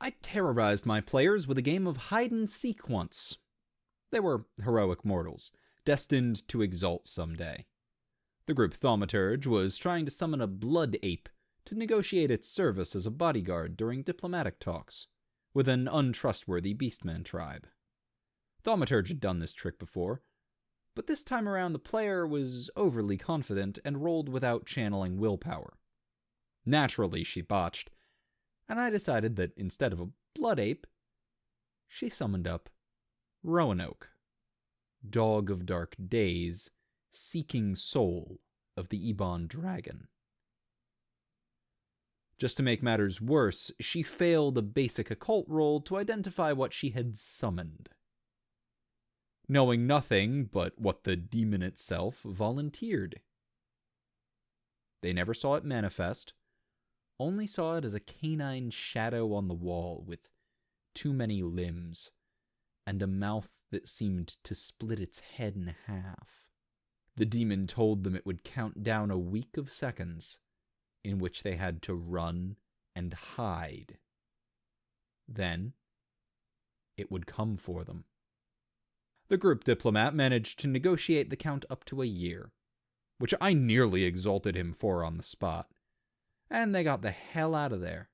I terrorized my players with a game of hide-and-seek once. They were heroic mortals, destined to exalt someday. The group Thaumaturge was trying to summon a blood ape to negotiate its service as a bodyguard during diplomatic talks with an untrustworthy beastman tribe. Thaumaturge had done this trick before, but this time around the player was overly confident and rolled without channeling willpower. Naturally, she botched, and I decided that instead of a blood ape, she summoned up Roanoke, dog of dark days, seeking soul of the Ebon dragon. Just to make matters worse, she failed a basic occult roll to identify what she had summoned. Knowing nothing but what the demon itself volunteered. They never saw it manifest, only saw it as a canine shadow on the wall with too many limbs and a mouth that seemed to split its head in half. The demon told them it would count down a week of seconds in which they had to run and hide. Then, it would come for them. The group diplomat managed to negotiate the count up to a year, which I nearly exalted him for on the spot, and they got the hell out of there.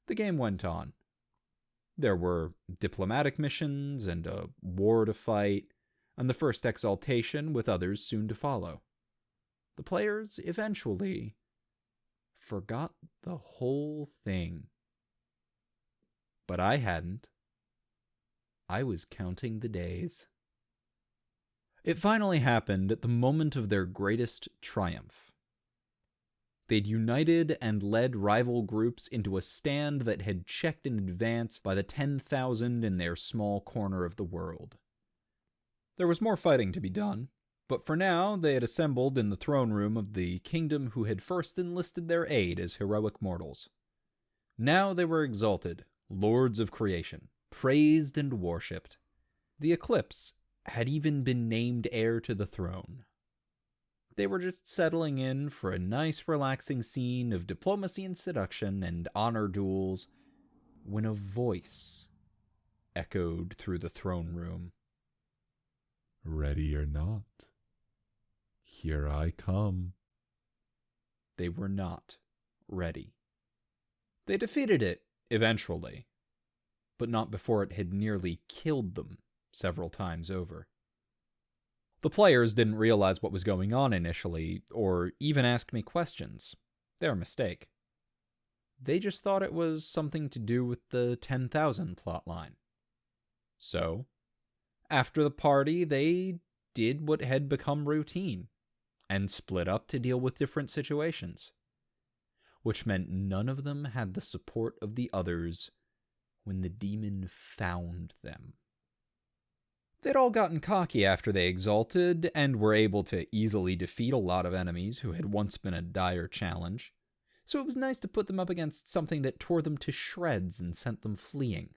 The game went on. There were diplomatic missions and a war to fight, and the first exaltation with others soon to follow. The players eventually forgot the whole thing. But I hadn't. I was counting the days. It finally happened at the moment of their greatest triumph. They'd united and led rival groups into a stand that had checked in advance by the 10,000 in their small corner of the world. There was more fighting to be done, but for now they had assembled in the throne room of the kingdom who had first enlisted their aid as heroic mortals. Now they were exalted, lords of creation, praised and worshipped. The Eclipse had even been named heir to the throne. They were just settling in for a nice relaxing scene of diplomacy and seduction and honor duels when a voice echoed through the throne room. Ready or not, here I come. They were not ready. They defeated it, eventually, but not before it had nearly killed them several times over. The players didn't realize what was going on initially, or even ask me questions. Their mistake. They just thought it was something to do with the 10,000 plotline. So, after the party, they did what had become routine, and split up to deal with different situations, which meant none of them had the support of the others when the demon found them. They'd all gotten cocky after they exalted, and were able to easily defeat a lot of enemies who had once been a dire challenge, so it was nice to put them up against something that tore them to shreds and sent them fleeing.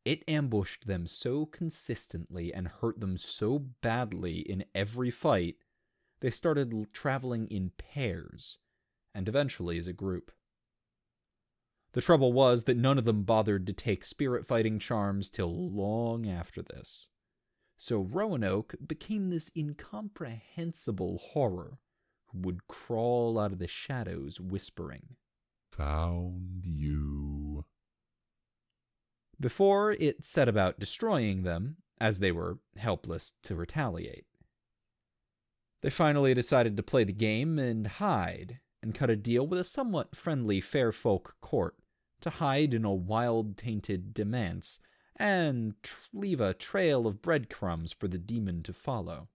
It ambushed them so consistently and hurt them so badly in every fight, they started traveling in pairs, and eventually as a group. The trouble was that none of them bothered to take spirit fighting charms till long after this. So Roanoke became this incomprehensible horror who would crawl out of the shadows whispering, Found you. before it set about destroying them, as they were helpless to retaliate. They finally decided to play the game and hide, and cut a deal with a somewhat friendly fair folk court to hide in a wild-tainted demesne and leave a trail of breadcrumbs for the demon to follow.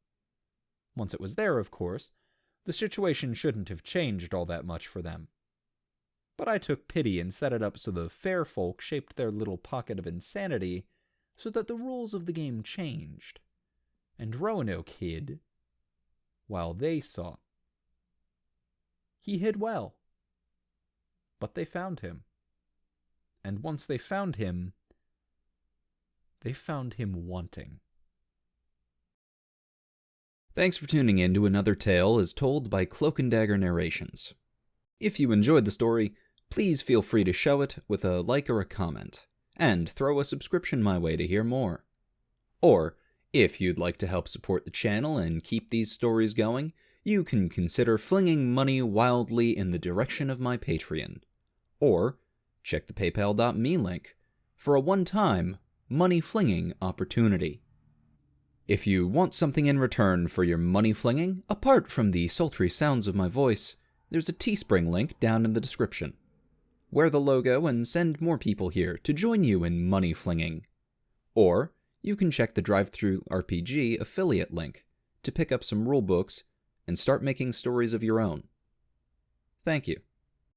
Once it was there, of course, the situation shouldn't have changed all that much for them. But I took pity and set it up so the fair folk shaped their little pocket of insanity so that the rules of the game changed, and Roanoke hid while they sought. He hid well, but they found him. And once they found him wanting. Thanks for tuning in to another tale as told by Cloak and Dagger Narrations. If you enjoyed the story, Please feel free to show it with a like or a comment, and throw a subscription my way to hear more. Or, if you'd like to help support the channel and keep these stories going, you can consider flinging money wildly in the direction of my Patreon. Or, check the paypal.me link for a one-time money flinging opportunity. If you want something in return for your money flinging, apart from the sultry sounds of my voice, there's a Teespring link down in the description. Wear the logo and send more people here to join you in money flinging. Or, you can check the Drive-Thru RPG affiliate link to pick up some rulebooks and start making stories of your own. Thank you.